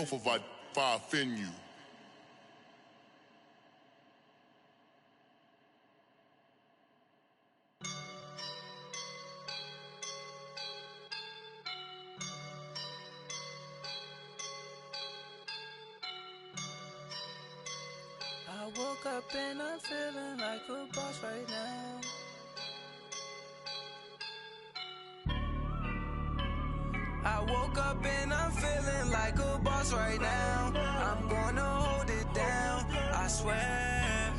hoffe, if I offend you. I woke up and I'm feeling like a boss right now. I woke up and I'm feeling like a boss right now. I'm gonna hold it down, I swear.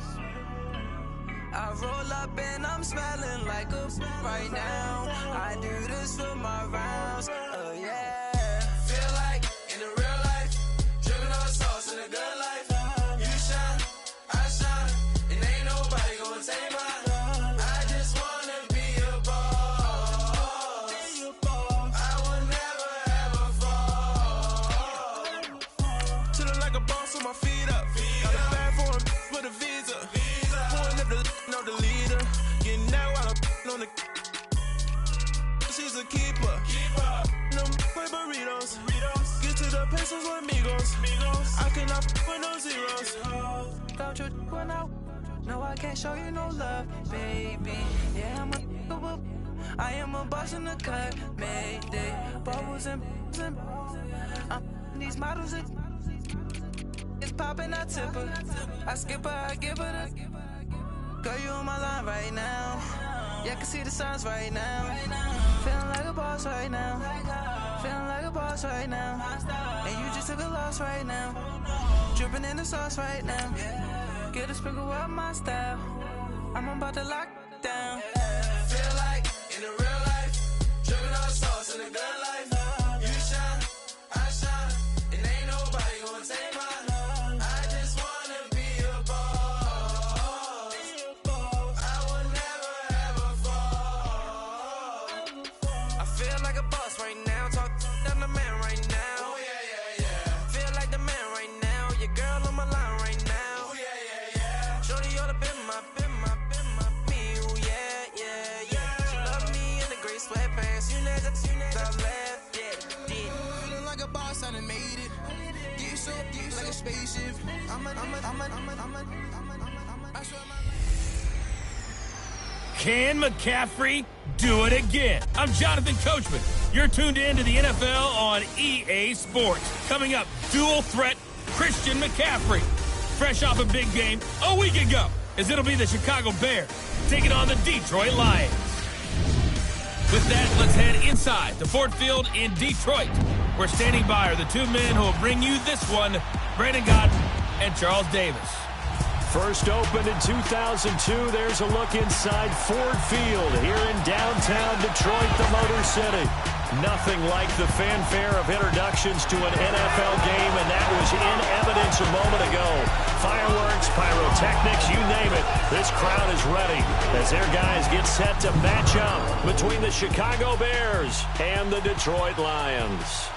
I roll up and I'm smelling like a right now. I do this for my rounds, oh yeah. Feel like in the real life, dripping on sauce in a good life. You shine, I shine, and ain't nobody gonna take mine. I just wanna be a boss. I will never ever fall. Chillin' like a boss with my feet up. Got a bag for the visa. Pulling up the leader. Getting out while I'm on the. She's a keeper. Them play burritos. Get to the pesos with amigos. I cannot with no zeros. Don't you run out? No, I can't show you no love, baby. Yeah, I am a boss in the cut. Mayday. Bubbles and these models are. It's poppin', I tip her. I skip her, I give her the. Girl, you on my line right now. Yeah, I can see the signs right now. Feeling like a boss right now. Feeling like a boss right now. And you just took a loss right now. Dripping in the sauce right now. Get a sprinkle up my style. I'm about to lock down. Feel like in the real life, dripping on sauce in a good life. You shine, I shine, and ain't nobody gonna take mine. I just wanna be a boss. I will never ever fall. I feel like a boss right now. Talk down the man right now. Oh yeah. Feel like the man right now. Your girl on my line right now. Oh yeah. Shorty oughta been my me. Oh yeah. She love me in the gray sweatpants. You never left. Yeah. Feeling like a boss, I done made it. Get so like a spaceship. Can McCaffrey do it again? I'm Jonathan Coachman. You're tuned in to the NFL on EA Sports. Coming up, dual threat Christian McCaffrey. Fresh off a big game a week ago, as it'll be the Chicago Bears taking on the Detroit Lions. With that, let's head inside to Ford Field in Detroit. We're standing by are the two men who will bring you this one, Brandon Godden and Charles Davis. First opened in 2002, there's a look inside Ford Field here in downtown Detroit, the Motor City. Nothing like the fanfare of introductions to an NFL game, and that was in evidence a moment ago. Fireworks, pyrotechnics, you name it. This crowd is ready as their guys get set to match up between the Chicago Bears and the Detroit Lions.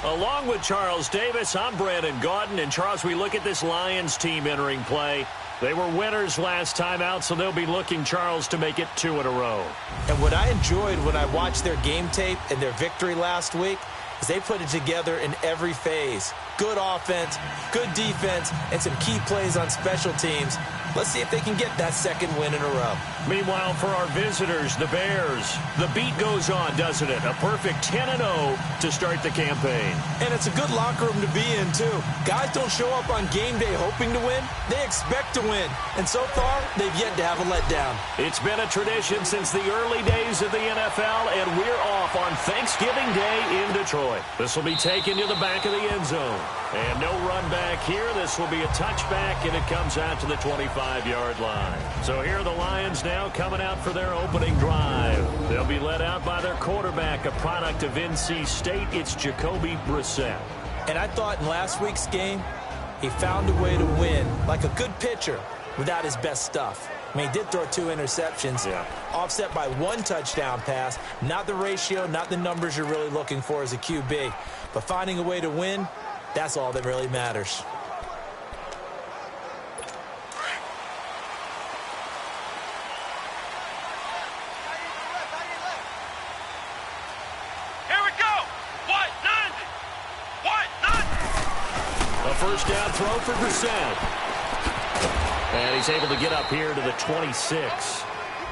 Along with Charles Davis, I'm Brandon Gaudin. And Charles, we look at this Lions team entering play. They were winners last time out, so they'll be looking, Charles, to make it 2 in a row. And what I enjoyed when I watched their game tape and their victory last week is they put it together in every phase. Good offense, good defense, and some key plays on special teams. Let's see if they can get that second win in a row. Meanwhile, for our visitors, the Bears, the beat goes on, doesn't it? A perfect 10-0 to start the campaign. And it's a good locker room to be in, too. Guys don't show up on game day hoping to win. They expect to win. And so far, they've yet to have a letdown. It's been a tradition since the early days of the NFL, and we're off on Thanksgiving Day in Detroit. This will be taken to the back of the end zone. And no run back here. This will be a touchback, and it comes out to the 25-yard line. So here are the Lions now coming out for their opening drive. They'll be led out by their quarterback, a product of NC State. It's Jacoby Brissett. And I thought in last week's game, he found a way to win like a good pitcher without his best stuff. I mean, he did throw 2 interceptions, offset by 1 touchdown pass. Not the ratio, not the numbers you're really looking for as a QB. But finding a way to win, that's all that really matters. Here we go. What? None. first down throw for Brissett. And he's able to get up here to the 26.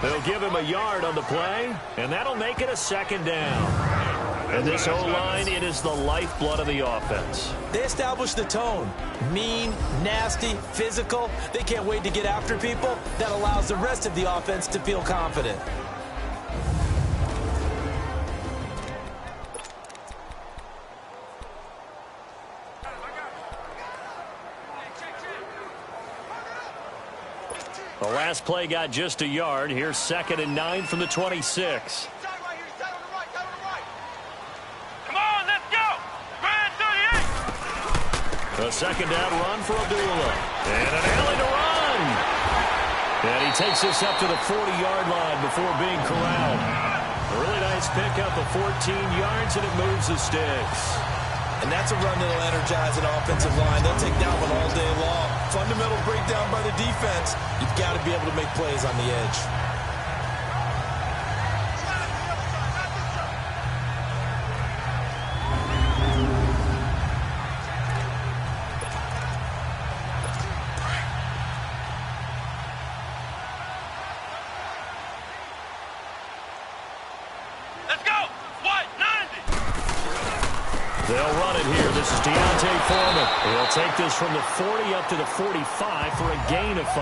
They'll give him a yard on the play, and that'll make it a second down. And this O-line, it is the lifeblood of the offense. They established the tone. Mean, nasty, physical. They can't wait to get after people. That allows the rest of the offense to feel confident. The last play got just a yard. Here's 2nd and 9 from the 26. A second down run for Abdullah. And an alley to run. And he takes this up to the 40-yard line before being corralled. A really nice pickup of 14 yards, and it moves the sticks. And that's a run that'll energize an offensive line. They'll take that one all day long. Fundamental breakdown by the defense. You've got to be able to make plays on the edge. They'll run it here. This is Deontay Foreman. He'll take this from the 40 up to the 45 for a gain of 5.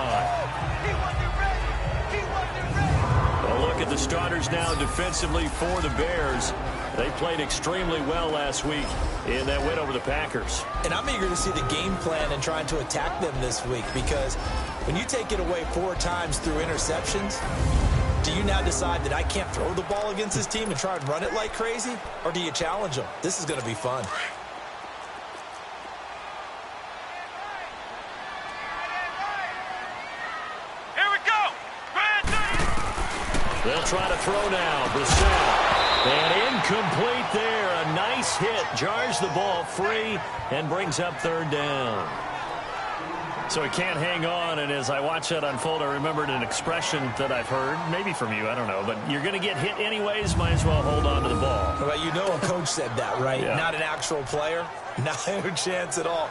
A look at the starters now defensively for the Bears. They played extremely well last week in that win over the Packers. And I'm eager to see the game plan and trying to attack them this week, because when you take it away 4 times through interceptions, do you now decide that I can't throw the ball against this team and try and run it like crazy? Or do you challenge them? This is going to be fun. Here we go. They'll try to throw now. Brissett. And incomplete there. A nice hit. Jars the ball free and brings up 3rd down. So he can't hang on, and as I watch that unfold, I remembered an expression that I've heard, maybe from you, I don't know, but you're going to get hit anyways, might as well hold on to the ball. Well, you know a coach said that, right? Yeah. Not an actual player. Not a chance at all.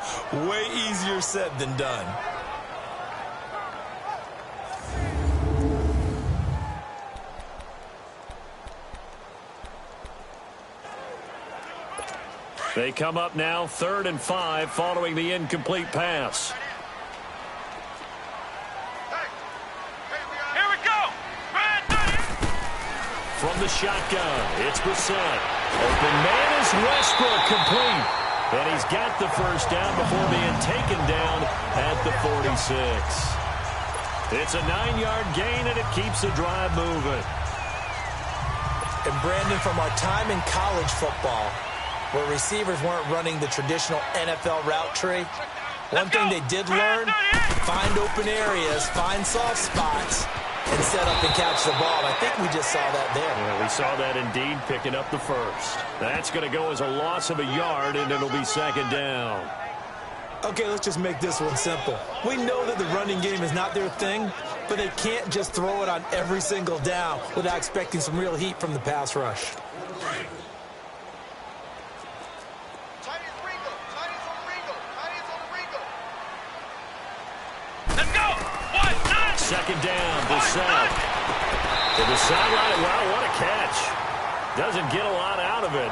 Way easier said than done. They come up now 3rd and 5 following the incomplete pass. From the shotgun, it's Brissett. Open man is Westbrook, complete. And he's got the first down before being taken down at the 46. It's a 9-yard gain, and it keeps the drive moving. And Brandon, from our time in college football, where receivers weren't running the traditional NFL route tree, one thing they did learn, find open areas, find soft spots, and set up and catch the ball. I think we just saw that there. Yeah, we saw that indeed, picking up the first. That's going to go as a loss of a yard, and it'll be 2nd down. Okay, let's just make this one simple. We know that the running game is not their thing, but they can't just throw it on every single down without expecting some real heat from the pass rush. Second down, Brissett. To the sideline. Wow, what a catch. Doesn't get a lot out of it,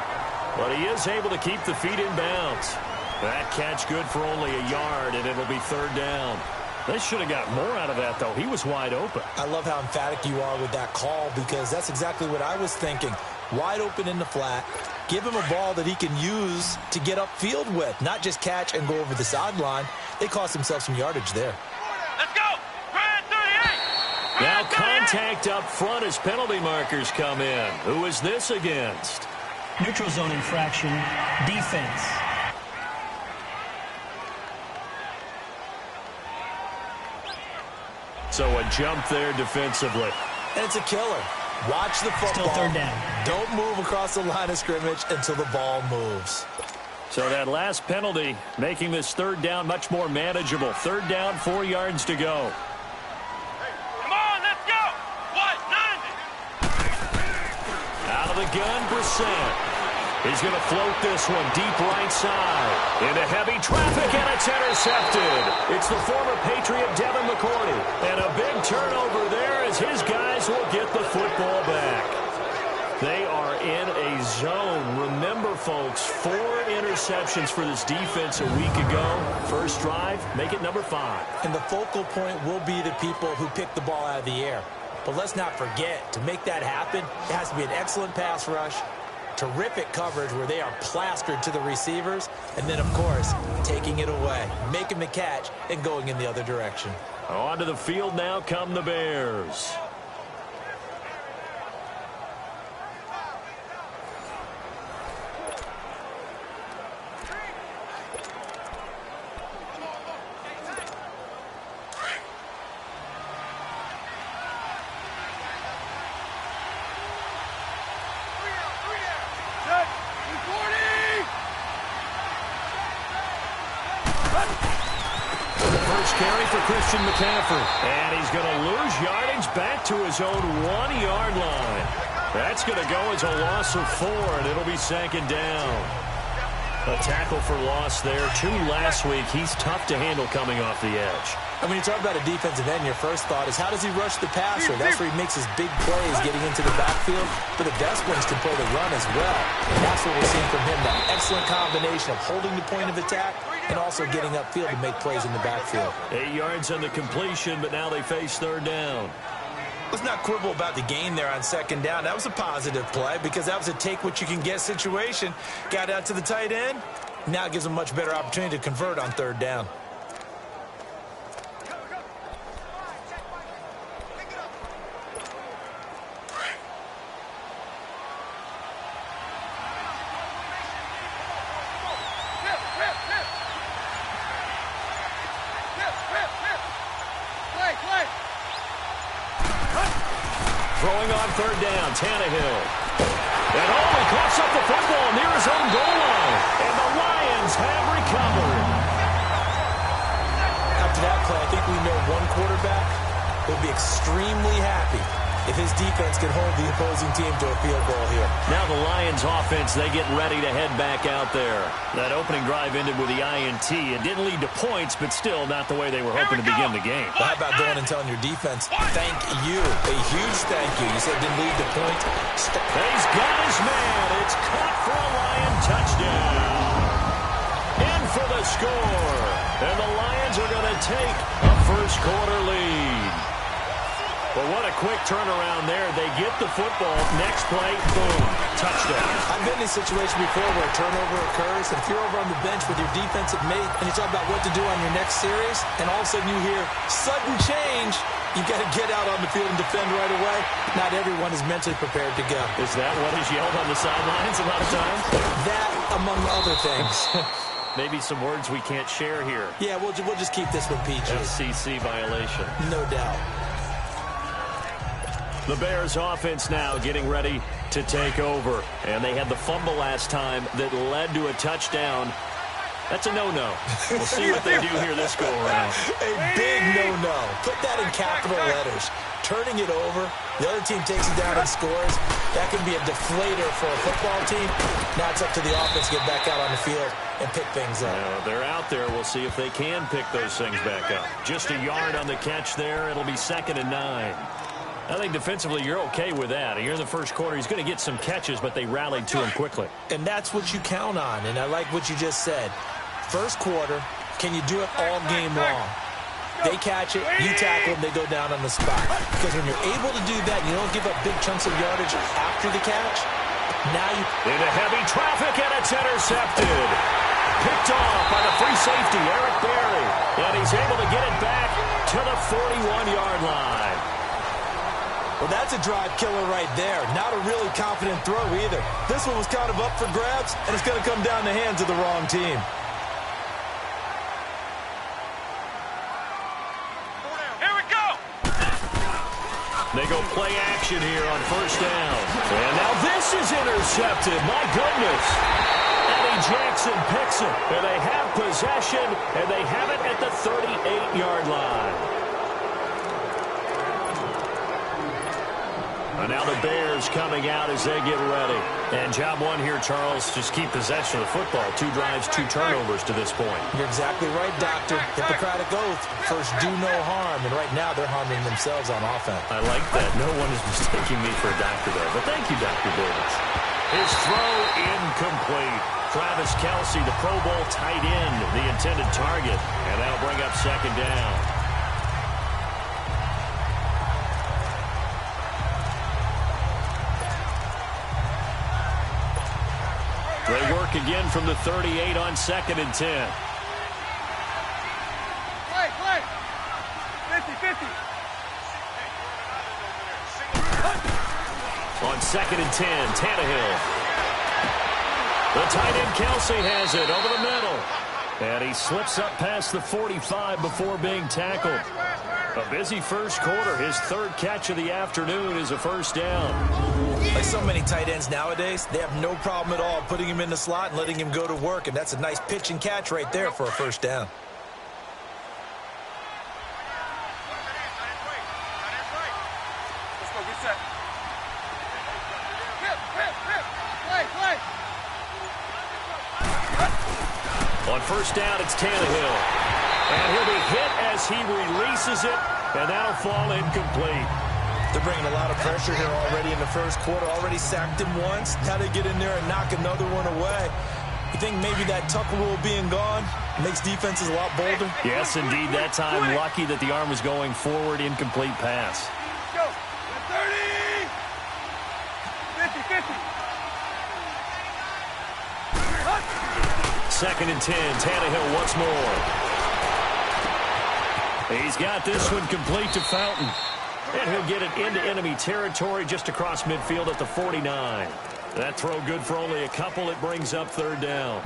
but he is able to keep the feet in bounds. That catch good for only a yard, and it'll be 3rd down. They should have got more out of that, though. He was wide open. I love how emphatic you are with that call, because that's exactly what I was thinking. Wide open in the flat. Give him a ball that he can use to get upfield with, not just catch and go over the sideline. They cost themselves some yardage there. Let's go. Now contact up front as penalty markers come in. Who is this against? Neutral zone infraction, defense. So a jump there defensively. And it's a killer. Watch the football. Still 3rd down. Don't move across the line of scrimmage until the ball moves. So that last penalty making this 3rd down much more manageable. 3rd down, 4 yards to go. What? 90. Out of the gun, Brissett. He's going to float this one deep right side. Into heavy traffic, and it's intercepted. It's the former Patriot Devin McCourty. And a big turnover there as his guys will get the football back. They are in a zone. Remember, folks, 4 interceptions for this defense a week ago. First drive, make it number 5. And the focal point will be the people who pick the ball out of the air. But let's not forget, to make that happen, it has to be an excellent pass rush, terrific coverage where they are plastered to the receivers, and then, of course, taking it away, making the catch, and going in the other direction. Onto the field now come the Bears. Carry for Christian McCaffrey. And he's going to lose yardage back to his own 1-yard line. That's going to go as a loss of 4, and it'll be 2nd down. A tackle for loss there. 2 last week. He's tough to handle coming off the edge. And when you talk about a defensive end, your first thought is, how does he rush the passer? That's where he makes his big plays getting into the backfield. But the best ones can play the run as well. And that's what we're seeing from him, that excellent combination of holding the point of attack and also getting upfield to make plays in the backfield. 8 yards on the completion, but now they face 3rd down. Let's not quibble about the gain there on 2nd down. That was a positive play because that was a take-what-you-can-get situation. Got out to the tight end. Now it gives them a much better opportunity to convert on 3rd down. Throwing on 3rd down, Tannehill. And he coughs up the football near his own goal line. And the Lions have recovered. After that play, I think we know one quarterback will be extremely happy if his defense can hold the opposing team to a field goal here. Now the Lions offense, they get ready to head back out there. That opening drive ended with the INT. It didn't lead to points, but still not the way they were hoping to begin the game. Well, how about going and telling your defense, thank you, a huge thank you. You said it didn't lead to points. He's got his man. It's caught for a Lion touchdown. In for the score. And the Lions are going to take a first-quarter lead. Well, what a quick turnaround there. They get the football. Next play, boom, touchdown. I've been in a situation before where a turnover occurs, and if you're over on the bench with your defensive mate and you talk about what to do on your next series, and all of a sudden you hear sudden change, you got to get out on the field and defend right away. Not everyone is mentally prepared to go. Is that what is yelled on the sidelines a lot of times? That, among other things. Maybe some words we can't share here. Yeah, we'll just keep this one PG. FCC violation. No doubt. The Bears offense now getting ready to take over. And they had the fumble last time that led to a touchdown. That's a no-no. We'll see what they do here this go-around. A big no-no. Put that in capital letters. Turning it over, the other team takes it down and scores. That can be a deflator for a football team. Now it's up to the offense to get back out on the field and pick things up. They're out there. We'll see if they can pick those things back up. Just a yard on the catch there. It'll be 2nd and 9. I think defensively you're okay with that. Here in the first quarter, he's going to get some catches, but they rallied to him quickly. And that's what you count on, and I like what you just said. First quarter, can you do it all game long? They catch it, you tackle them, they go down on the spot. Because when you're able to do that, you don't give up big chunks of yardage after the catch. Now you... Into heavy traffic, and it's intercepted. Picked off by the free safety, Eric Berry. And he's able to get it back to the 41-yard line. Well, that's a drive killer right there. Not a really confident throw either. This one was kind of up for grabs, and it's going to come down the hands of the wrong team. Here we go! They go play action here on first down. And now this is intercepted. My goodness. Eddie Jackson picks it. And they have possession, and they have it at the 38-yard line. And now the Bears coming out as they get ready. And job one here, Charles, just keep possession of the football. 2 drives, 2 turnovers to this point. You're exactly right, Doctor. Hippocratic oath. First, do no harm. And right now, they're harming themselves on offense. I like that. No one is mistaking me for a doctor there. But thank you, Dr. Davis. His throw incomplete. Travis Kelce, the Pro Bowl tight end, the intended target. And that'll bring up second down. They work again from the 38 on 2nd and 10. Play. 50-50. On 2nd and 10, Tannehill. The tight end Kelce has it over the middle. And he slips up past the 45 before being tackled. A busy first quarter. His 3rd catch of the afternoon is a first down. Like so many tight ends nowadays, they have no problem at all putting him in the slot and letting him go to work. And that's a nice pitch and catch right there for a first down. Let's go, get set. Play. On first down, it's Tannehill. And he'll be hit as he releases it, and that'll fall incomplete. They're bringing a lot of pressure here already in the first quarter. Already sacked him once. Now they get in there and knock another one away. You think maybe that tuckle rule being gone makes defenses a lot bolder? Yes, indeed. That time, lucky that the arm was going forward. Incomplete pass. Go. 30. 50-50. 2nd and 10. Tannehill once more. He's got this one complete to Fountain. And he'll get it into enemy territory just across midfield at the 49. That throw good for only a couple. It brings up 3rd down.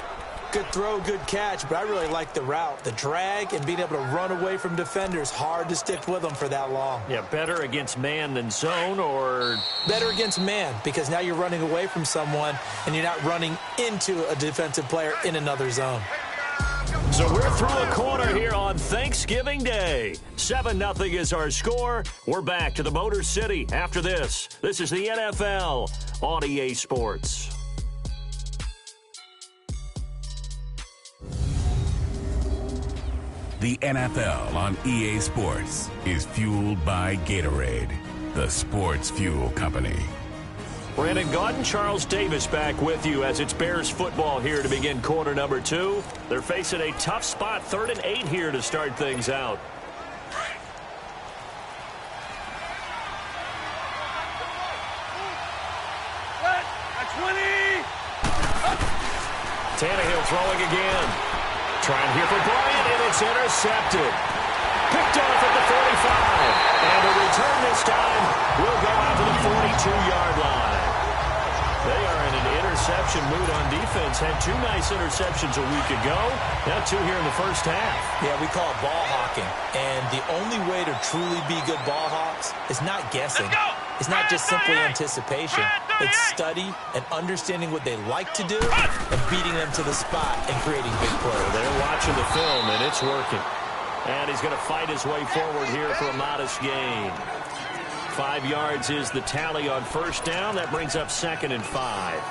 Good throw, good catch, but I really like the route. The drag and being able to run away from defenders. Hard to stick with them for that long. Yeah, better against man than zone, or? Better against man, because now you're running away from someone and you're not running into a defensive player in another zone. So we're through a quarter here on Thanksgiving Day. 7-0 is our score. We're back to the Motor City after this. This is the NFL on EA Sports. The NFL on EA Sports is fueled by Gatorade, the sports fuel company. Brandon Gaudin, Charles Davis back with you as it's Bears football here to begin quarter number 2. They're facing a tough spot, 3rd and 8 here to start things out. Tannehill throwing again. Trying here for Bryant, and it's intercepted. Picked off at the 45. And the return this time will go out to the 42-yard line. They are in an interception mood on defense. Had 2 nice interceptions a week ago. Now 2 here in the first half. Yeah, we call it ball hawking. And the only way to truly be good ball hawks is not guessing. It's not just simply anticipation. It's study and understanding what they like to do and beating them to the spot and creating big plays. They're watching the film, and it's working. And he's going to fight his way forward here for a modest gain. 5 yards is the tally on first down. That brings up 2nd and 5.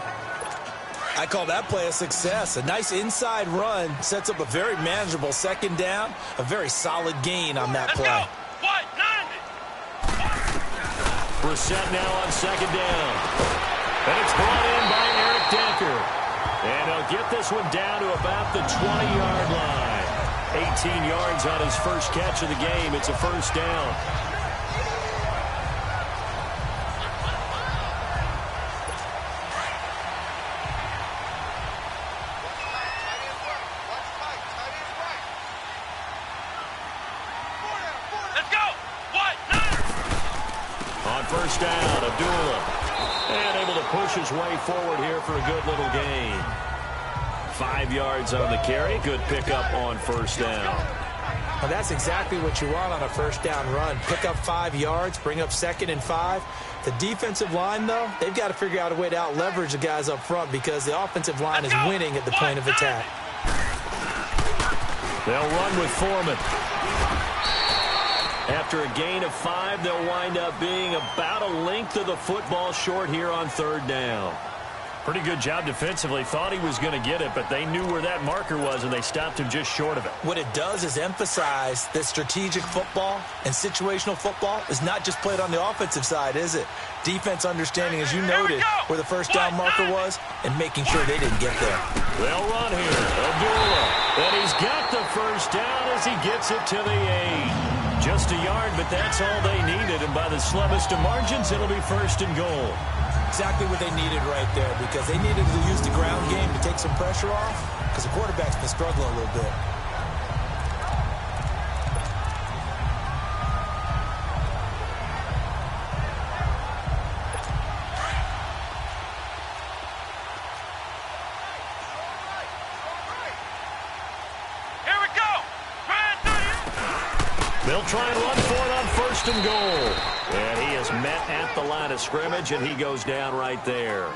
I call that play a success. A nice inside run sets up a very manageable 2nd down. A very solid gain on that play. Brissett now on 2nd down. And it's brought in by Eric Decker. And he'll get this one down to about the 20-yard line. 18 yards on his first catch of the game. It's a first down. First down, Abdullah. And able to push his way forward here for a good little gain. 5 yards on the carry. Good pickup on first down. Well, that's exactly what you want on a first down run. Pick up 5 yards, bring up 2nd and 5. The defensive line, though, they've got to figure out a way to out-leverage the guys up front because the offensive line is winning at the point of attack. They'll run with Foreman. After a gain of 5, they'll wind up being about a length of the football short here on 3rd down. Pretty good job defensively. Thought he was going to get it, but they knew where that marker was, and they stopped him just short of it. What it does is emphasize that strategic football and situational football is not just played on the offensive side, is it? Defense understanding, as you noted, where the first down marker was and making sure they didn't get there. They'll run here. Abdullah. And he's got the first down as he gets it to the 8. Just a yard, but that's all they needed. And by the slimmest of margins, it'll be 1st and goal. Exactly what they needed right there, because they needed to use the ground game to take some pressure off, because the quarterback's been struggling a little bit. Here we go. They'll try and run for it on 1st and goal. And he is met at the line of scrimmage, and he goes down right there.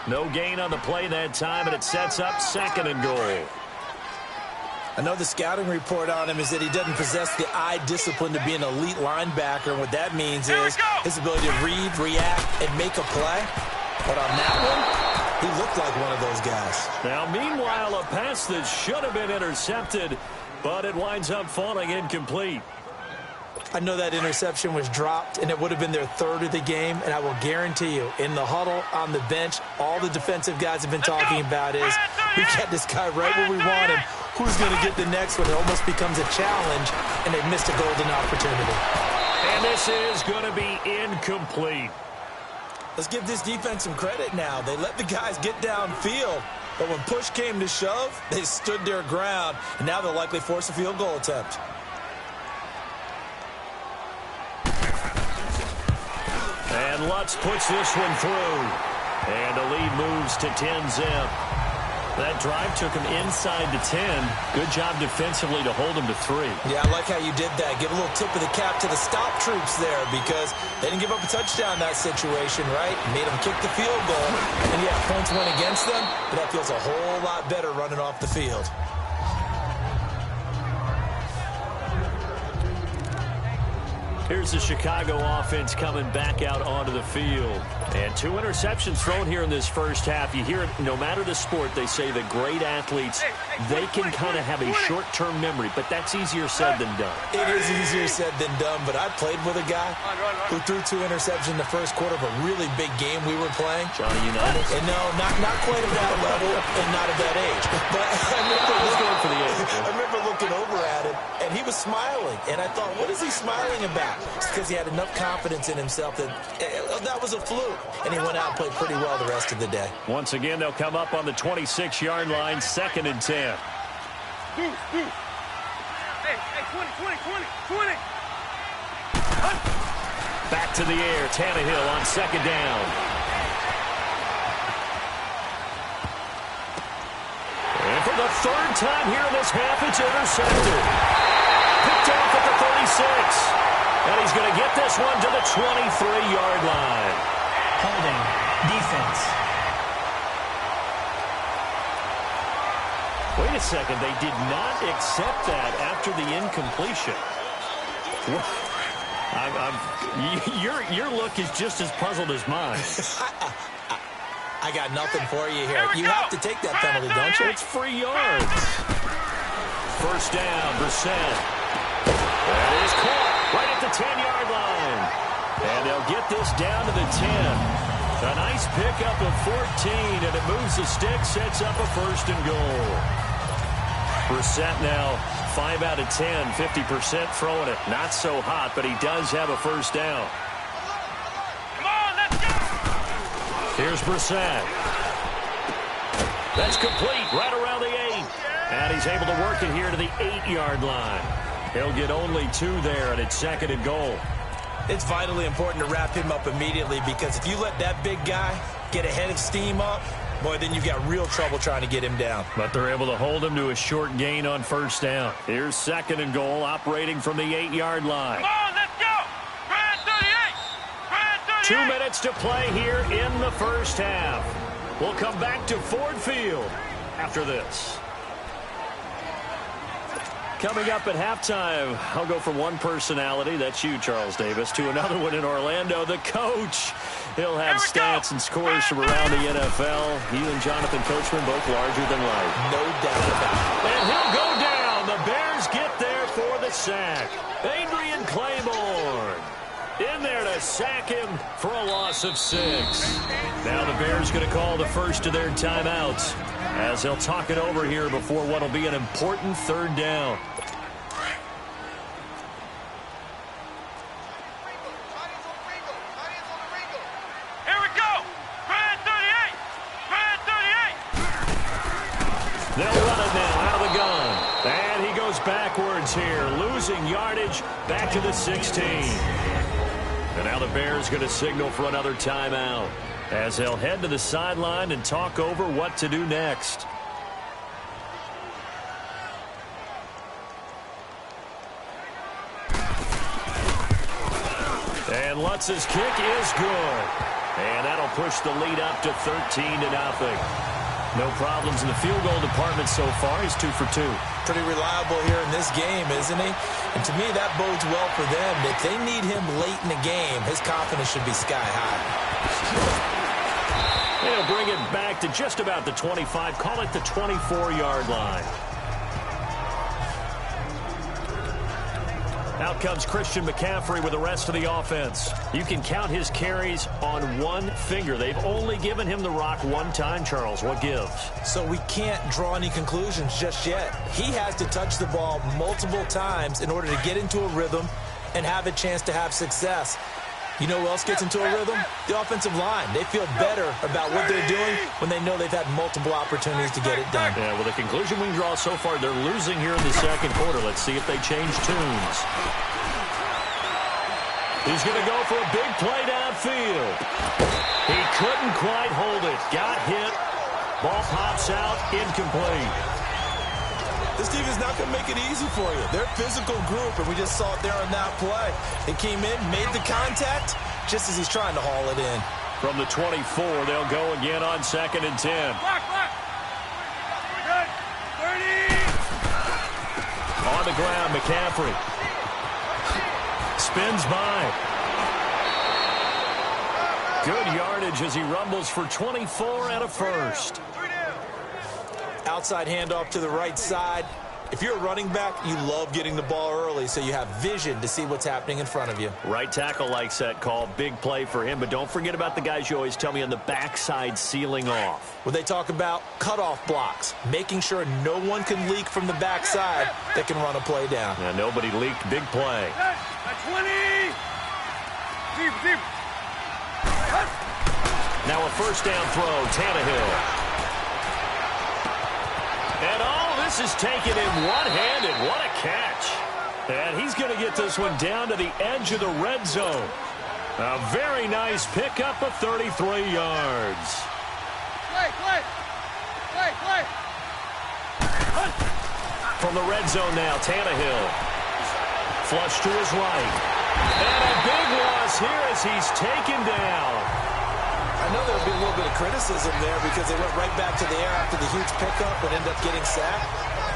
No gain on the play that time, and it sets up 2nd and goal. I know the scouting report on him is that he doesn't possess the eye discipline to be an elite linebacker, and what that means is his ability to read, react, and make a play. But on that one, he looked like one of those guys. Now, meanwhile, a pass that should have been intercepted, but it winds up falling incomplete. I know that interception was dropped, and it would have been their 3rd of the game, and I will guarantee you, in the huddle, on the bench, all the defensive guys have been talking about is, we've got this guy right where we want him. Who's going to get the next one? It almost becomes a challenge, and they've missed a golden opportunity. And this is going to be incomplete. Let's give this defense some credit now. They let the guys get downfield, but when push came to shove, they stood their ground, and now they'll likely force a field goal attempt. And Lutz puts this one through. And the lead moves to 10-zip. That drive took him inside the 10. Good job defensively to hold him to 3. Yeah, I like how you did that. Give a little tip of the cap to the stop troops there, because they didn't give up a touchdown in that situation, right? Made them kick the field goal. And yeah, points went against them, but that feels a whole lot better running off the field. Here's the Chicago offense coming back out onto the field. And 2 interceptions thrown here in this first half. You hear it, no matter the sport, they say the great athletes, they can kind of have a short-term memory, but that's easier said than done. It is easier said than done, but I played with a guy who threw 2 interceptions in the first quarter of a really big game we were playing. Johnny Unitas? And no, not quite at that level and not at that age. But I remember looking over at him, and he was smiling. And I thought, what is he smiling about? It's because he had enough confidence in himself that that was a fluke. And he went out and played pretty well the rest of the day. Once again, they'll come up on the 26-yard line, 2nd and 10. Hey, 20. Back to the air, Tannehill on 2nd down. And for the 3rd time here in this half, it's intercepted. Picked off at the 36. And he's going to get this one to the 23-yard line. Holding. Defense. Wait a second. They did not accept that after the incompletion. Your look is just as puzzled as mine. I got nothing for you here. You have to take that penalty, don't you? It's free yards. 1st down, Brissett. That is caught right at the 10-yard line. And they'll get this down to the 10. A nice pickup of 14, and it moves the stick, sets up a 1st and goal. Brissett now 5 out of 10, 50% throwing it. Not so hot, but he does have a 1st down. Come on, let's go! Here's Brissett. That's complete right around the 8. And he's able to work it here to the 8-yard line. He'll get only 2 there, and it's 2nd and goal. It's vitally important to wrap him up immediately, because if you let that big guy get ahead of steam up, boy, then you've got real trouble trying to get him down. But they're able to hold him to a short gain on 1st down. Here's 2nd and goal, operating from the 8-yard line. Come on, let's go! Brad 38! 2 minutes to play here in the first half. We'll come back to Ford Field after this. Coming up at halftime, I'll go from one personality, that's you, Charles Davis, to another one in Orlando, the coach. He'll have stats and scores from around the NFL. He and Jonathan Coachman both larger than life. No doubt about it. And he'll go down. The Bears get there for the sack. Adrian Claiborne in there to sack him for a loss of 6. Now the Bears going to call the first of their timeouts as they'll talk it over here before what will be an important third down. Here we go. Red 38. Red 38. They'll run it now out of the gun. And he goes backwards here, losing yardage back to the 16. And now the Bears going to signal for another timeout as they'll head to the sideline and talk over what to do next. And Lutz's kick is good. And that'll push the lead up to 13-0. No problems in the field goal department so far. He's 2 for 2. Pretty reliable here in this game, isn't he? And to me, that bodes well for them. If they need him late in the game, his confidence should be sky high. They'll bring it back to just about the 25. Call it the 24-yard line. Out comes Christian McCaffrey with the rest of the offense. You can count his carries on one finger. They've only given him the rock one time, Charles. What gives? So we can't draw any conclusions just yet. He has to touch the ball multiple times in order to get into a rhythm and have a chance to have success. You know who else gets into a rhythm? The offensive line. They feel better about what they're doing when they know they've had multiple opportunities to get it done. Yeah, well, the conclusion we can draw so far, they're losing here in the second quarter. Let's see if they change tunes. He's going to go for a big play downfield. He couldn't quite hold it. Got hit. Ball pops out. Incomplete. This team is not going to make it easy for you. They're a physical group, and we just saw it there on that play. They came in, made the contact, just as he's trying to haul it in. From the 24, they'll go again on 2nd and 10. Block. 30. On the ground, McCaffrey. Spins by. Good yardage as he rumbles for 24 and a first. Outside handoff to the right side. If you're a running back, you love getting the ball early so you have vision to see what's happening in front of you. Right tackle likes that call. Big play for him, but don't forget about the guys you always tell me on the backside sealing off. When they talk about cutoff blocks, making sure no one can leak from the backside that can run a play down. Yeah, nobody leaked. Big play. 20. Deep. Now a first down throw, Tannehill. And this is taken in one-handed. What a catch. And he's going to get this one down to the edge of the red zone. A very nice pickup of 33 yards. Play. From the red zone now, Tannehill. Flush to his right. And a big loss here as he's taken down. I know there'll be a little bit of criticism there because they went right back to the air after the huge pickup and ended up getting sacked.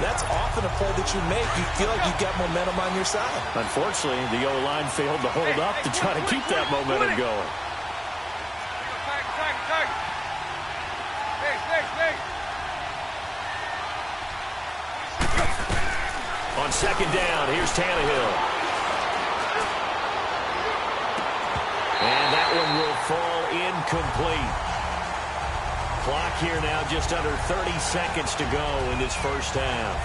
That's often a play that you make. You feel like you've got momentum on your side. Unfortunately, the O-line failed to hold up to try to keep that momentum going. Tag. Hey. On second down, here's Tannehill. And that one will fall incomplete. Clock here now just under 30 seconds to go in this first half.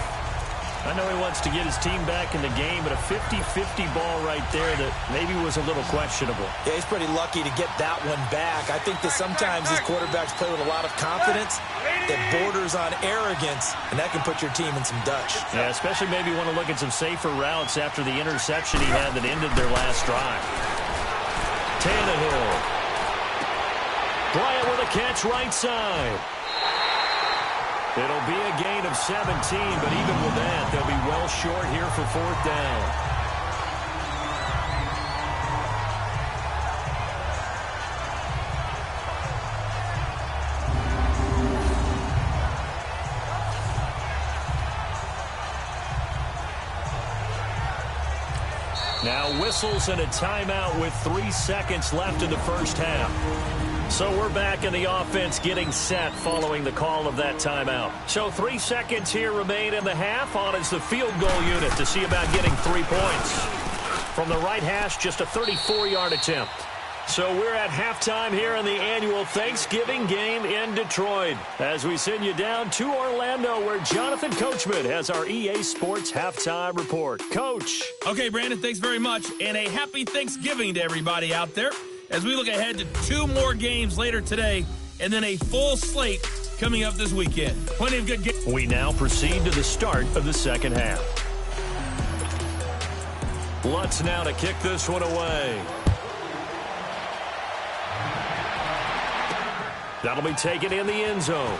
I know he wants to get his team back in the game, but a 50-50 ball right there that maybe was a little questionable. Yeah, he's pretty lucky to get that one back. I think that sometimes these quarterbacks play with a lot of confidence that borders on arrogance, and that can put your team in some dutch. Yeah, especially maybe want to look at some safer routes after the interception he had that ended their last drive. Tannehill. Bryant with a catch right side. It'll be a gain of 17, but even with that, they'll be well short here for fourth down. Now whistles and a timeout with 3 seconds left in the first half. So we're back in the offense getting set following the call of that timeout. So 3 seconds here remain in the half. On is the field goal unit to see about getting 3 points. From the right hash, just a 34-yard attempt. So we're at halftime here in the annual Thanksgiving game in Detroit. As we send you down to Orlando, where Jonathan Coachman has our EA Sports halftime report. Coach. Okay, Brandon, thanks very much. And a happy Thanksgiving to everybody out there as we look ahead to 2 more games later today and then a full slate coming up this weekend. Plenty of good games. We now proceed to the start of the second half. Lutz now to kick this one away. That'll be taken in the end zone.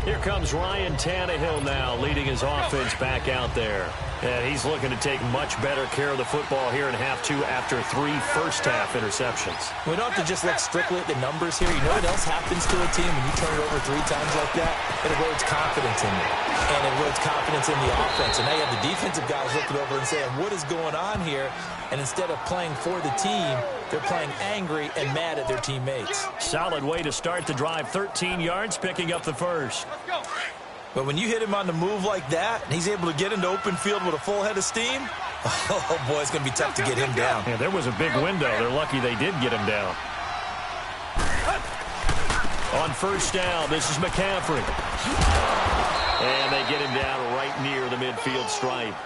Here comes Ryan Tannehill now, leading his offense back out there. And he's looking to take much better care of the football here in half 2 after 3 first-half interceptions. We don't have to just look strictly at the numbers here. You know what else happens to a team when you turn it over 3 times like that? It erodes confidence in you. And it erodes confidence in the offense. And now you have the defensive guys looking over and saying, what is going on here? And instead of playing for the team, they're playing angry and mad at their teammates. Solid way to start the drive. 13 yards, picking up the first. Let's go. But when you hit him on the move like that, and he's able to get into open field with a full head of steam, oh, boy, it's going to be tough to get him down. Yeah, there was a big window. They're lucky they did get him down. On first down, this is McCaffrey. And they get him down right near the midfield stripe.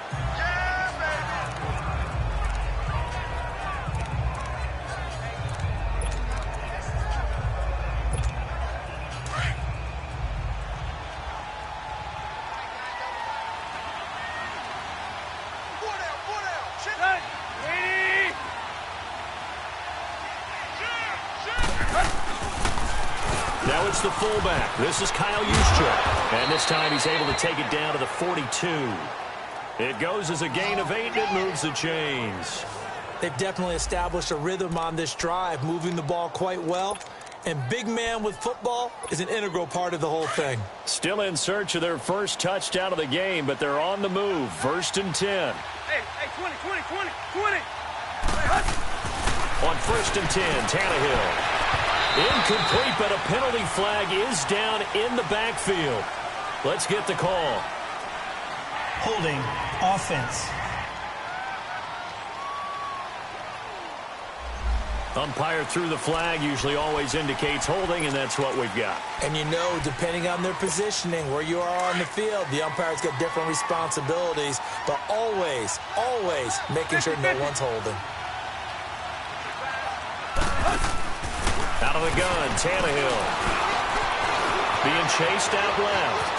Now it's the fullback. This is Kyle Juszczyk. And this time he's able to take it down to the 42. It goes as a gain of 8, and it moves the chains. They've definitely established a rhythm on this drive, moving the ball quite well. And big man with football is an integral part of the whole thing. Still in search of their first touchdown of the game, but they're on the move. 1st and 10. Hey, 20. On 1st and 10, Tannehill. Incomplete, but a penalty flag is down in the backfield. Let's get the call. Holding offense. Umpire threw the flag, usually always indicates holding, and that's what we've got. And you know, depending on their positioning, where you are on the field, the umpire's got different responsibilities, but always making sure no one's holding. Out of the gun, Tannehill. Being chased out left.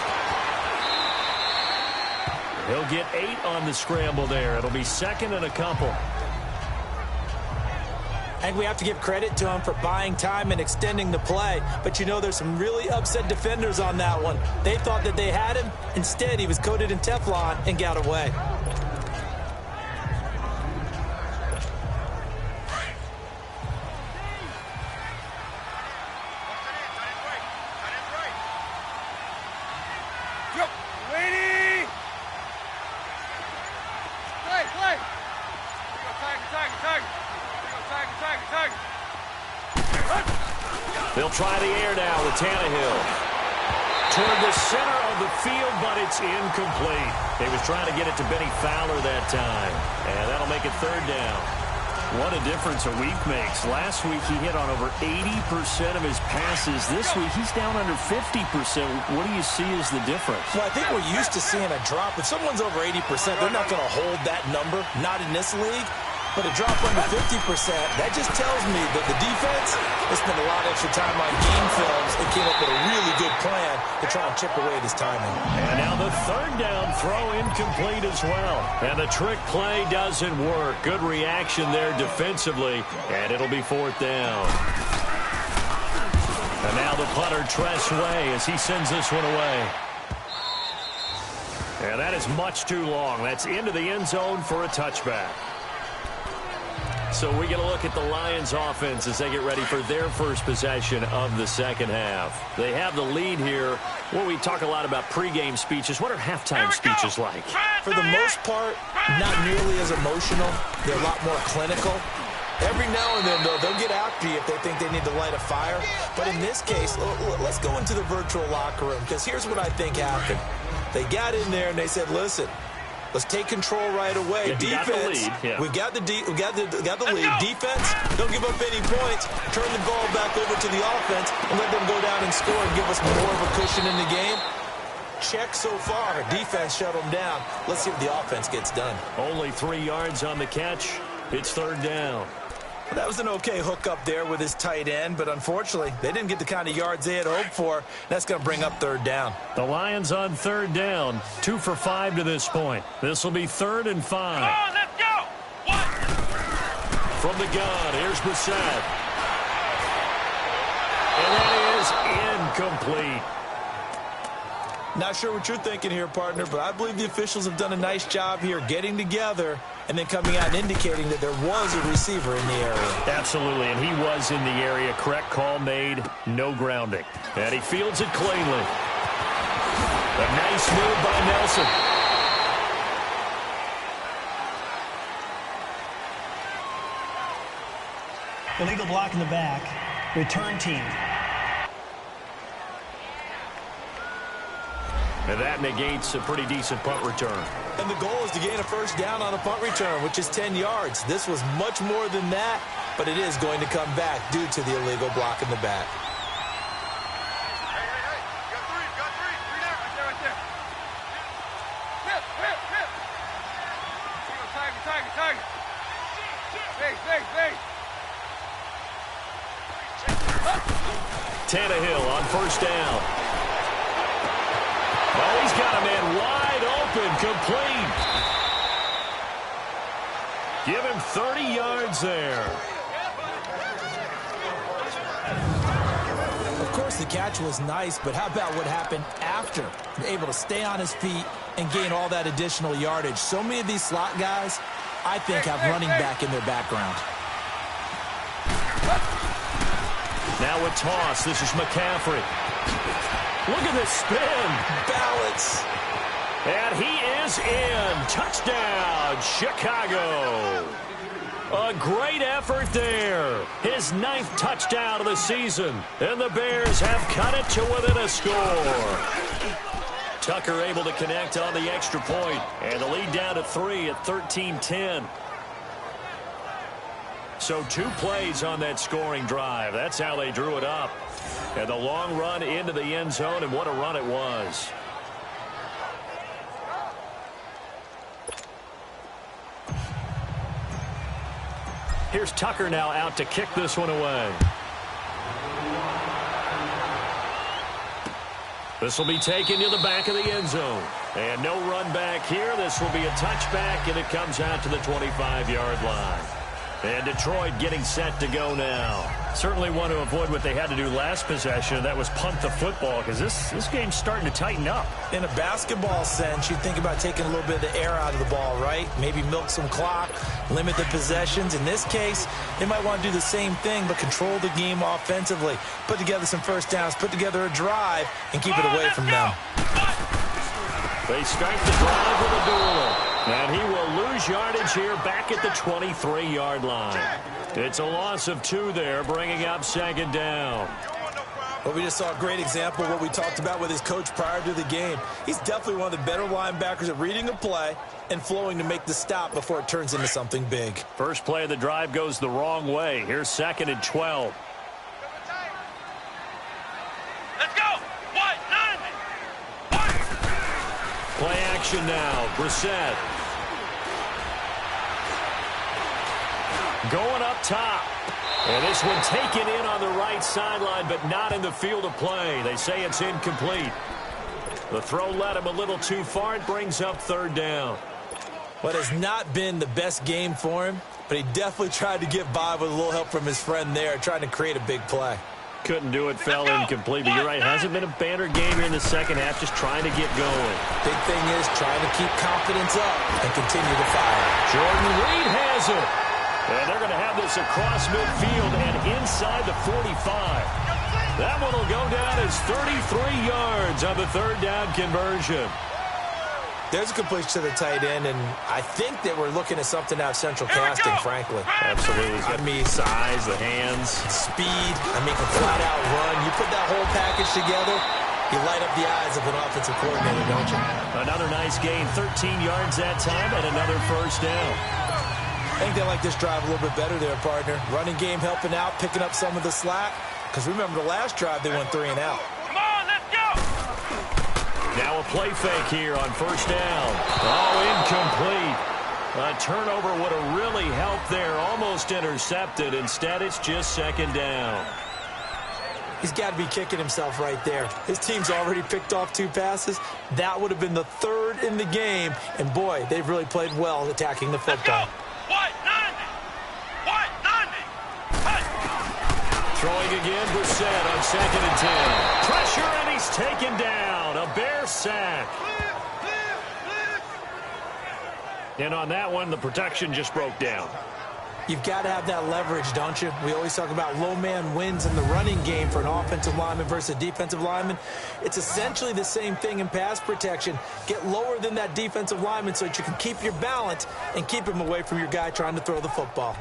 He'll get 8 on the scramble there. It'll be 2nd and a couple. And we have to give credit to him for buying time and extending the play. But you know, there's some really upset defenders on that one. They thought that they had him. Instead, he was coated in Teflon and got away. They'll try the air now with Tannehill. Toward the center of the field, but it's incomplete. He was trying to get it to Benny Fowler that time. And that'll make it 3rd down. What a difference a week makes. Last week he hit on over 80% of his passes. This week he's down under 50%. What do you see as the difference? Well, I think we're used to seeing a drop. If someone's over 80%, they're not going to hold that number. Not in this league. But a drop under 50%, that just tells me that the defense has spent a lot of extra time on game films and came up with a really good plan to try and chip away at his timing. And now the 3rd down throw incomplete as well. And the trick play doesn't work. Good reaction there defensively, and it'll be 4th down. And now the punter, Tress Way, as he sends this one away. And that is much too long. That's into the end zone for a touchback. So we get a look at the Lions offense as they get ready for their first possession of the second half. They have the lead here. Well, we talk a lot about pregame speeches. What are halftime speeches like? For the most part, not nearly as emotional. They're a lot more clinical. Every now and then, though, they'll get after you if they think they need to light a fire. But in this case, let's go into the virtual locker room, because here's what I think happened. They got in there and they said, listen, let's take control right away. Defense, we got the lead. Defense, don't give up any points. Turn the ball back over to the offense and let them go down and score and give us more of a cushion in the game. Check so far. Defense shut them down. Let's see if the offense gets done. Only 3 yards on the catch. It's third down. That was an okay hook up there with his tight end, but unfortunately, they didn't get the kind of yards they had hoped for. That's going to bring up third down. The Lions on third down, 2 for 5 to this point. This will be 3rd and 5. Come on, let's go. What? From the gun, here's Brissett. And that is incomplete. Not sure what you're thinking here, partner, but I believe the officials have done a nice job here getting together and then coming out and indicating that there was a receiver in the area. Absolutely, and he was in the area. Correct call made, no grounding. And he fields it cleanly. A nice move by Nelson. Illegal block in the back. Return team. And that negates a pretty decent punt return. And the goal is to gain a first down on a punt return, which is 10 yards. This was much more than that, but it is going to come back due to the illegal block in the back. Hey. You got three. 3 there. Right there. Hip. Tiger. Big. Tannehill on first down. Oh, he's got a man wide open, complete. Give him 30 yards there. Of course, the catch was nice, but how about what happened after? Able to stay on his feet and gain all that additional yardage. So many of these slot guys, I think, have running back in their background. Now a toss. This is McCaffrey. Look at this spin. Balance. And he is in. Touchdown, Chicago. A great effort there. His 9th touchdown of the season. And the Bears have cut it to within a score. Tucker able to connect on the extra point. And the lead down to 3 at 13-10. So 2 plays on that scoring drive. That's how they drew it up. And the long run into the end zone, and what a run it was. Here's Tucker now out to kick this one away. This will be taken to the back of the end zone. And no run back here. This will be a touchback, and it comes out to the 25-yard line. And Detroit getting set to go now. Certainly want to avoid what they had to do last possession. That was punt the football, because this game's starting to tighten up. In a basketball sense, you think about taking a little bit of the air out of the ball, right? Maybe milk some clock, limit the possessions. In this case, they might want to do the same thing, but control the game offensively. Put together some first downs, put together a drive, and keep it away from them. They start the drive with a duel. And he will lose yardage here back at the 23-yard line. It's a loss of 2 there, bringing up 2nd down. Well, we just saw a great example of what we talked about with his coach prior to the game. He's definitely one of the better linebackers at reading a play and flowing to make the stop before it turns into something big. First play of the drive goes the wrong way. Here's 2nd and 12. Let's go. What? 9. Play action now. Brissett. Going up top. And this one taken in on the right sideline, but not in the field of play. They say it's incomplete. The throw led him a little too far. It brings up 3rd down. What has not been the best game for him, but he definitely tried to get by with a little help from his friend there, trying to create a big play. Couldn't do it, fell incomplete. But you're right, hasn't been a banner game here in the second half, just trying to get going. Big thing is trying to keep confidence up and continue to fire. Jordan Reed has it. And they're going to have this across midfield and inside the 45. That one will go down as 33 yards on the third down conversion. There's a completion to the tight end, and I think they were looking at something out of central casting, frankly. Absolutely. I mean, size, the hands. Speed, I mean, a flat-out run. You put that whole package together, you light up the eyes of an offensive coordinator, don't you? Another nice gain, 13 yards that time, and another first down. I think they like this drive a little bit better there, partner. Running game helping out, picking up some of the slack. Because remember, the last drive, they went 3 and out. Come on, let's go! Now a play fake here on first down. Oh, incomplete. A turnover would have really helped there. Almost intercepted. Instead, it's just second down. He's got to be kicking himself right there. His team's already picked off 2 passes. That would have been the 3rd in the game. And, boy, they've really played well attacking the football. Throwing again, Brissett on 2nd and 10. Pressure, and he's taken down. A Bear sack. And on that one, the protection just broke down. You've got to have that leverage, don't you? We always talk about low man wins in the running game for an offensive lineman versus a defensive lineman. It's essentially the same thing in pass protection. Get lower than that defensive lineman so that you can keep your balance and keep him away from your guy trying to throw the football.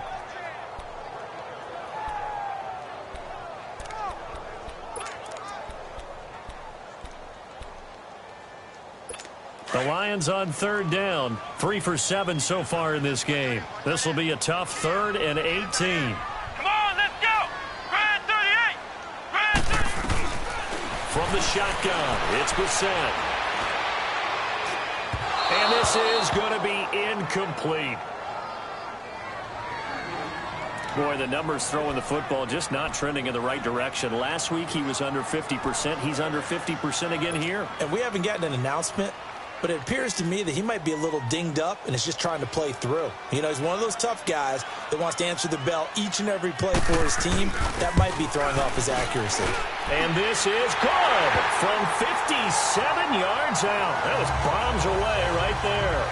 The Lions on 3rd down. 3 for 7 so far in this game. This will be a tough 3rd and 18. Come on, let's go! Red 38! Red 38! From the shotgun, it's Brissett. And this is going to be incomplete. Boy, the numbers throwing the football just not trending in the right direction. Last week he was under 50%. He's under 50% again here. And we haven't gotten an announcement, but it appears to me that he might be a little dinged up and is just trying to play through. You know, he's one of those tough guys that wants to answer the bell each and every play for his team. That might be throwing off his accuracy. And this is good from 57 yards out. That was bombs away right there.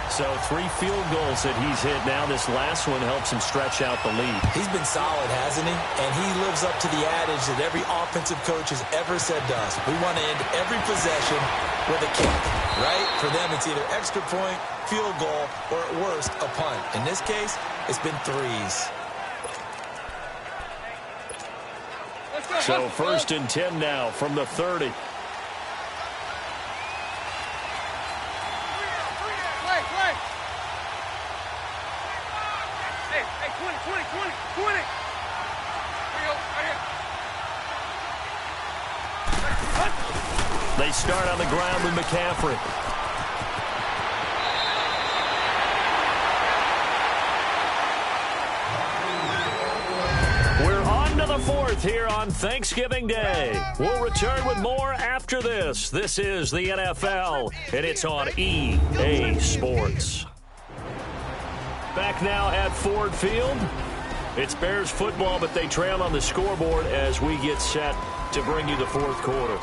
So 3 field goals that he's hit now. This last one helps him stretch out the lead. He's been solid, hasn't he? And he lives up to the adage that every offensive coach has ever said to us. We want to end every possession with a kick, right? For them, it's either extra point, field goal, or at worst, a punt. In this case, it's been 3s. So 1st and 10 now from the 30. They start on the ground with McCaffrey. We're on to the 4th here on Thanksgiving Day. We'll return with more after this. This is the NFL, and it's on EA Sports. Back now at Ford Field. It's Bears football, but they trail on the scoreboard as we get set to bring you the 4th quarter.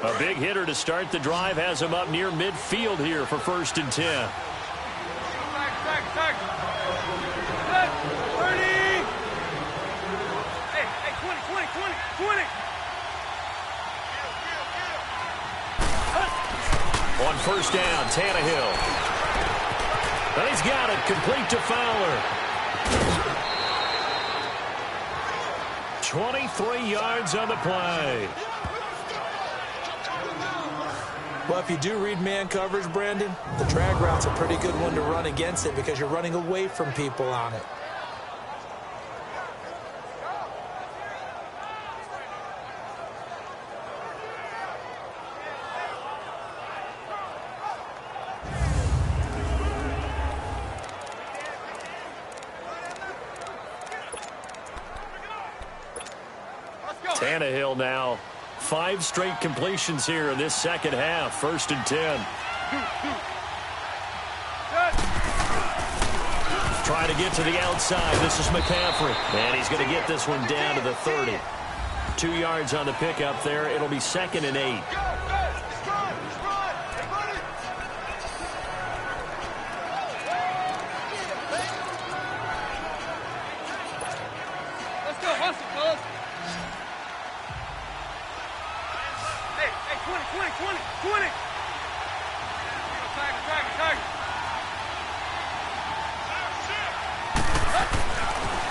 A big hitter to start the drive has him up near midfield here for 1st and 10. Hey, 20. On 1st down, Tannehill. And he's got it, complete to Fowler. 23 yards on the play. Well, if you do read man coverage, Brandon, the drag route's a pretty good one to run against it because you're running away from people on it. Tannehill now. 5 straight completions here in this second half. 1st and 10. Trying to get to the outside. This is McCaffrey. And he's going to get this one down to the 30. 2 yards on the pickup there. It'll be 2nd and 8.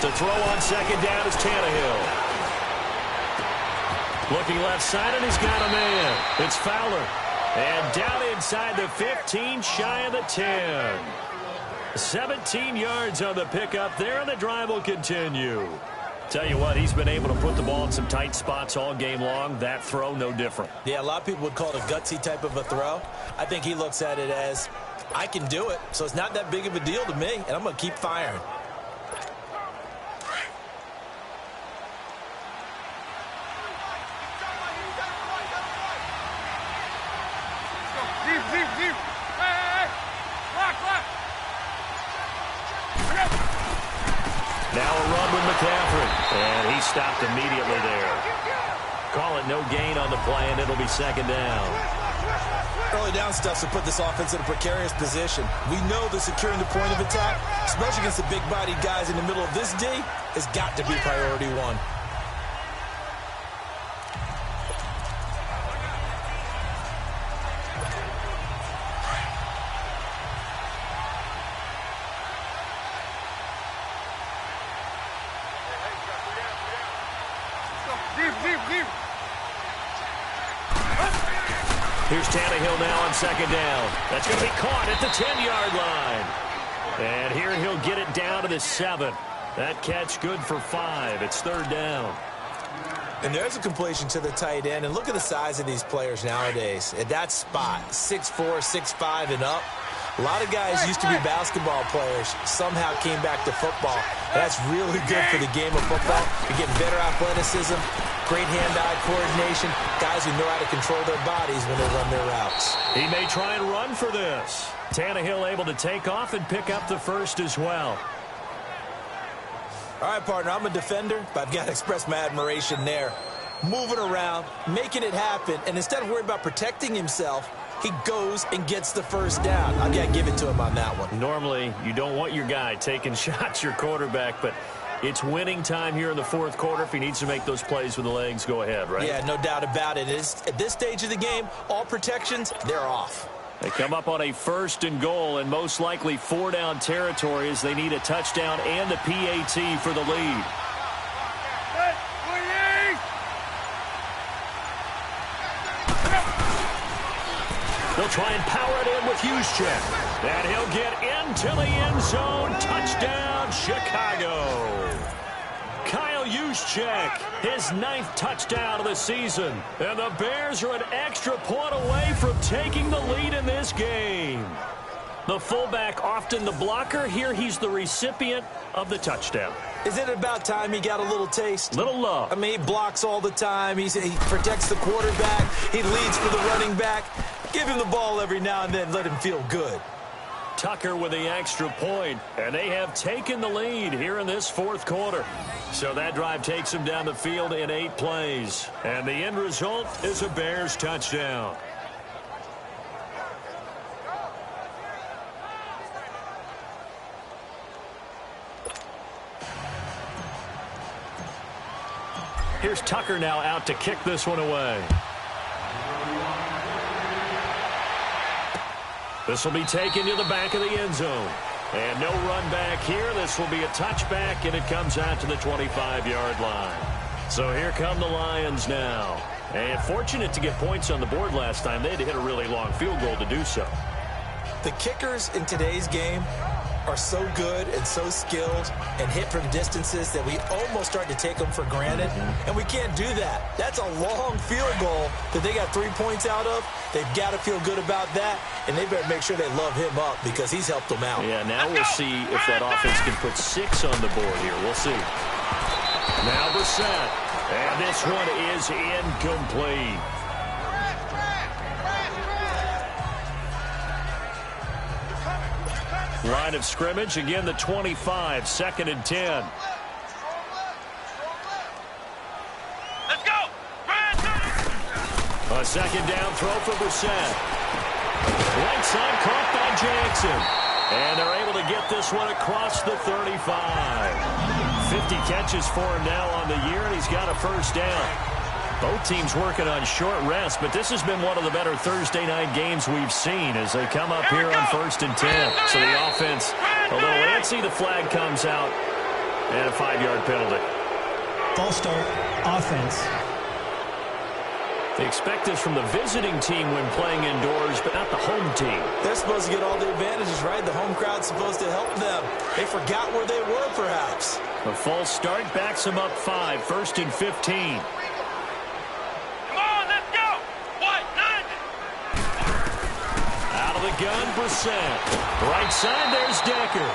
To throw on second down is Tannehill. Looking left side, and he's got a man. It's Fowler. And down inside the 15, shy of the 10. 17 yards on the pickup there, and the drive will continue. Tell you what, he's been able to put the ball in some tight spots all game long. That throw, no different. Yeah, a lot of people would call it a gutsy type of a throw. I think he looks at it as, I can do it, so it's not that big of a deal to me, and I'm going to keep firing. Now a run with McCaffrey, and he stopped immediately there. Call it no gain on the play, and it'll be second down. Early down stuff to put this offense in a precarious position. We know that securing the point of attack, especially against the big-bodied guys in the middle of this D, has got to be priority one. Here's Tannehill now on second down. That's going to be caught at the 10-yard line. And here he'll get it down to the 7. That catch good for 5. It's third down. And there's a completion to the tight end. And look at the size of these players nowadays. At that spot, 6'4", 6'5", and up. A lot of guys used to be basketball players, somehow came back to football. That's really good for the game of football. You're getting better athleticism, great hand-eye coordination, guys who know how to control their bodies when they run their routes. He may try and run for this. Tannehill able to take off and pick up the first as well. All right, partner, I'm a defender, but I've got to express my admiration there. Moving around, making it happen, and instead of worrying about protecting himself, he goes and gets the first down. I've got to give it to him on that one. Normally, you don't want your guy taking shots, your quarterback, but it's winning time here in the fourth quarter. If he needs to make those plays with the legs, go ahead, right? Yeah, no doubt about it. At this stage of the game, all protections, they're off. They come up on a 1st and goal, and most likely 4-down territory as they need a touchdown and the PAT for the lead. They'll try and power it in with Juszczyk. And he'll get into the end zone. Touchdown, Chicago. Kyle Juszczyk, his 9th touchdown of the season. And the Bears are an extra point away from taking the lead in this game. The fullback, often the blocker. Here he's the recipient of the touchdown. Is it about time he got a little taste? Little love. I mean, he blocks all the time. He protects the quarterback. He leads for the running back. Give him the ball every now and then. Let him feel good. Tucker with the extra point, and they have taken the lead here in this fourth quarter. So that drive takes them down the field in 8 plays. And the end result is a Bears touchdown. Here's Tucker now out to kick this one away. This will be taken to the back of the end zone. And no run back here. This will be a touchback, and it comes out to the 25-yard line. So here come the Lions now. And fortunate to get points on the board last time. They had to hit a really long field goal to do so. The kickers in today's game are so good and so skilled and hit from distances that we almost start to take them for granted. And we can't do that. That's a long field goal that they got 3 points out of. They've got to feel good about that, and they better make sure they love him up because he's helped them out. Yeah, now we'll see if that offense can put 6 on the board here. We'll see. Now Brissett, and this one is incomplete. Line of scrimmage, again the 25, 2nd and 10. Let's go! A second down throw for Brissett. Right side caught by Jackson. And they're able to get this one across the 35. 50 catches for him now on the year, and he's got a first down. Both teams working on short rest, but this has been one of the better Thursday night games we've seen as they come up here on 1st and 10. So the offense a little antsy. The flag comes out. And a 5-yard penalty. False start, offense. They expect this from the visiting team when playing indoors, but not the home team. They're supposed to get all the advantages, right? The home crowd's supposed to help them. They forgot where they were, perhaps. A false start backs them up 5, 1st and 15. Come on, let's go. What? 90. Out of the gun, Brissett. Right side, there's Decker.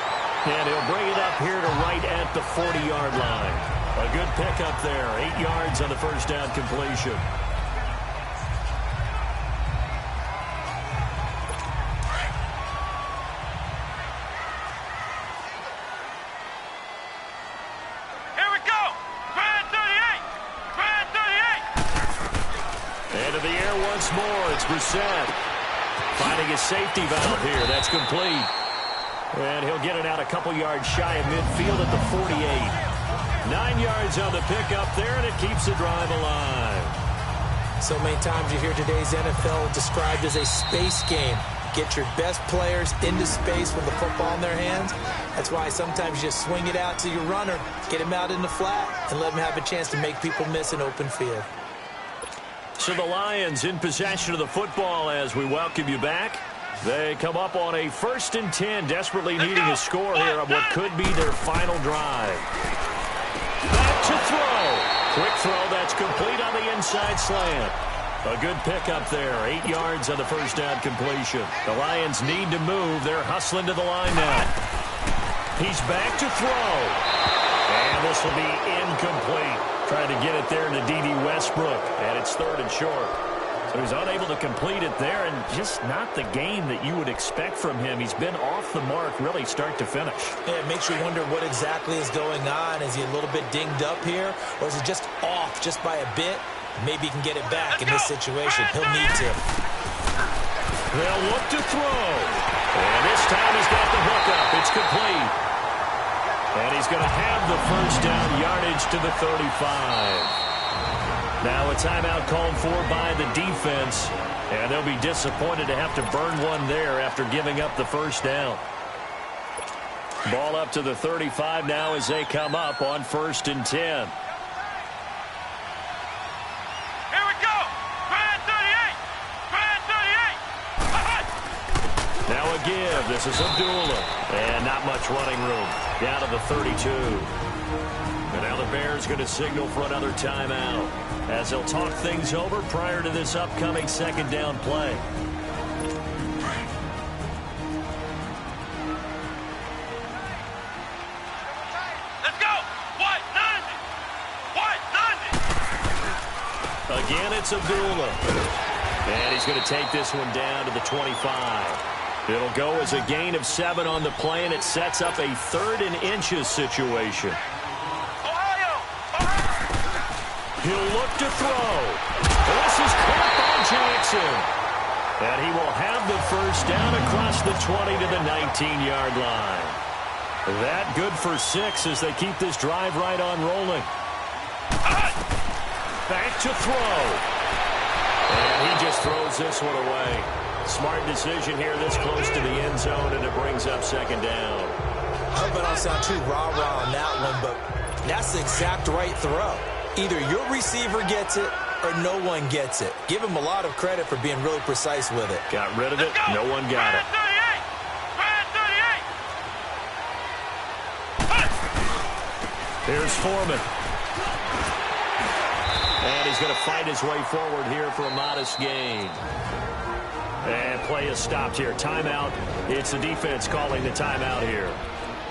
And he'll bring it up here to right at the 40-yard line. A good pickup there. 8 yards on the first down completion. More, it's Brissett finding his safety valve here. That's complete. And he'll get it out a couple yards shy of midfield at the 48. 9 yards on the pickup there, and it keeps the drive alive. So many times you hear today's NFL described as a space game. Get your best players into space with the football in their hands. That's why sometimes you just swing it out to your runner, get him out in the flat, and let him have a chance to make people miss an open field. So the Lions in possession of the football as we welcome you back. They come up on a 1st and 10, desperately needing a score here on what could be their final drive. Back to throw. Quick throw, that's complete on the inside slant. A good pickup there, 8 yards on the first down completion. The Lions need to move. They're hustling to the line now. He's back to throw. And this will be incomplete. Trying to get it there to D.D. Westbrook, and it's 3rd and short. So he's unable to complete it there, and just not the game that you would expect from him. He's been off the mark really start to finish. Yeah, it makes you wonder what exactly is going on. Is he a little bit dinged up here, or is it just off just by a bit? Maybe he can get it back in this situation. He'll need to. They'll look to throw. And this time he's got the hook up. It's complete. And he's going to have the first down, yardage to the 35. Now a timeout called for by the defense. And they'll be disappointed to have to burn one there after giving up the first down. Ball up to the 35 now as they come up on 1st and 10. Here we go. Brand 38. Brand 38. Now a give. This is Abdullah. And not much running room. Down to the 32. And now the Bears going to signal for another timeout as they'll talk things over prior to this upcoming 2nd down play. Let's go. What? 90. What? 90. Again, it's Abdullah. And he's going to take this one down to the 25. It'll go as a gain of 7 on the play, and it sets up a 3rd and inches situation. Ohio. He'll look to throw. This is caught by Jackson. And he will have the first down across the 20 to the 19-yard line. That good for 6 as they keep this drive right on rolling. Back to throw. And he just throws this one away. Smart decision here this close to the end zone, and it brings up 2nd down. I hope I don't sound too rah-rah on that one, but that's the exact right throw. Either your receiver gets it or no one gets it. Give him a lot of credit for being really precise with it. Got rid of it. No one got it. Brand 38. Here's Foreman. And he's going to fight his way forward here for a modest gain. And play is stopped here. Timeout. It's the defense calling the timeout here.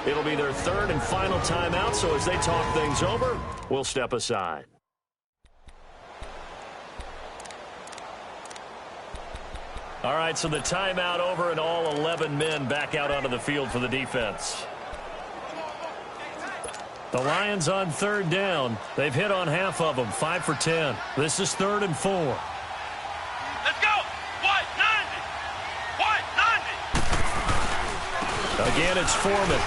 It'll be their 3rd and final timeout, so as they talk things over, we'll step aside. All right, so the timeout over and all 11 men back out onto the field for the defense. The Lions on 3rd down. They've hit on half of them, 5 for 10. This is 3rd and 4. Let's go. What? 90. What? 90. Again, it's Foreman.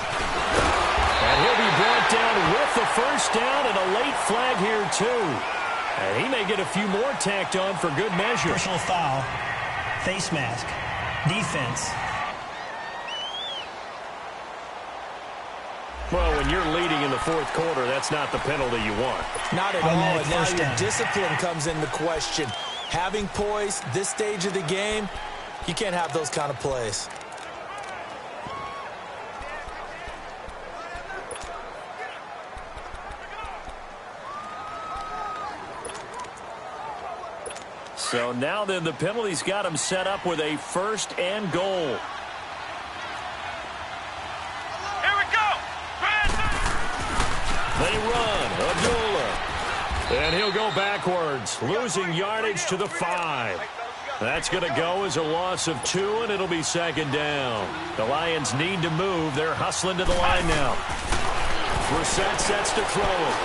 And he'll be brought down with the first down and a late flag here, too. And he may get a few more tacked on for good measure. Personal foul. Face mask. Defense. Well, when you're leading in the fourth quarter, that's not the penalty you want. Not at all, and now your discipline comes into question. Having poise this stage of the game, you can't have those kind of plays. So now then, the penalty's got him set up with a 1st and goal. Here we go. They run. Abdullah. And he'll go backwards, losing yardage to the 5. That's going to go as a loss of 2, and it'll be 2nd down. The Lions need to move. They're hustling to the line now. Brissett sets to throw it.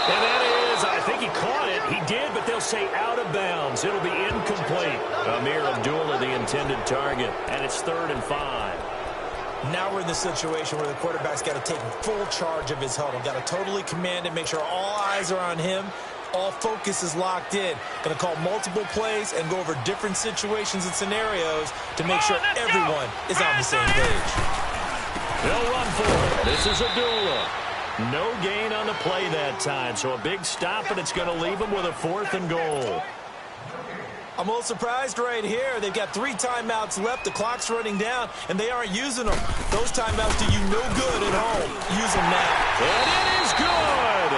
And that is, I think he caught it. He did, but they'll say out of bounds. It'll be incomplete. Amir Abdullah, the intended target, and it's 3rd and 5. Now we're in the situation where the quarterback's got to take full charge of his huddle. Got to totally command it, make sure all eyes are on him. All focus is locked in. Going to call multiple plays and go over different situations and scenarios to make sure everyone is on the same page. They'll run for it. This is Abdullah. No gain on the play that time, so a big stop, and it's going to leave him with a 4th and goal. I'm a little surprised right here. They've got 3 timeouts left. The clock's running down, and they aren't using them. Those timeouts do you no good at home. Use them now. And it is good.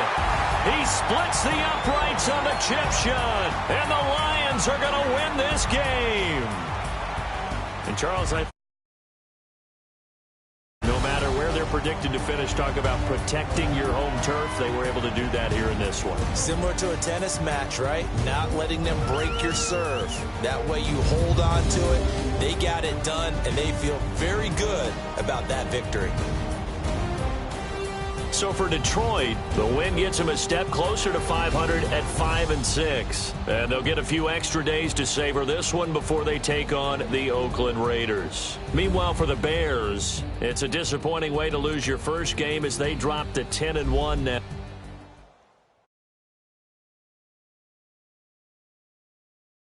He splits the uprights on the chip shot, and the Lions are going to win this game. And Charles, no matter where they're predicted to finish, talk about protecting your home turf. They were able to do that here in this one. Similar to a tennis match, right? Not letting them break your serve. That way you hold on to it. They got it done, and they feel very good about that victory. So for Detroit, the win gets them a step closer to 500 at 5-6. And they'll get a few extra days to savor this one before they take on the Oakland Raiders. Meanwhile, for the Bears, it's a disappointing way to lose your first game as they drop to 10-1 now.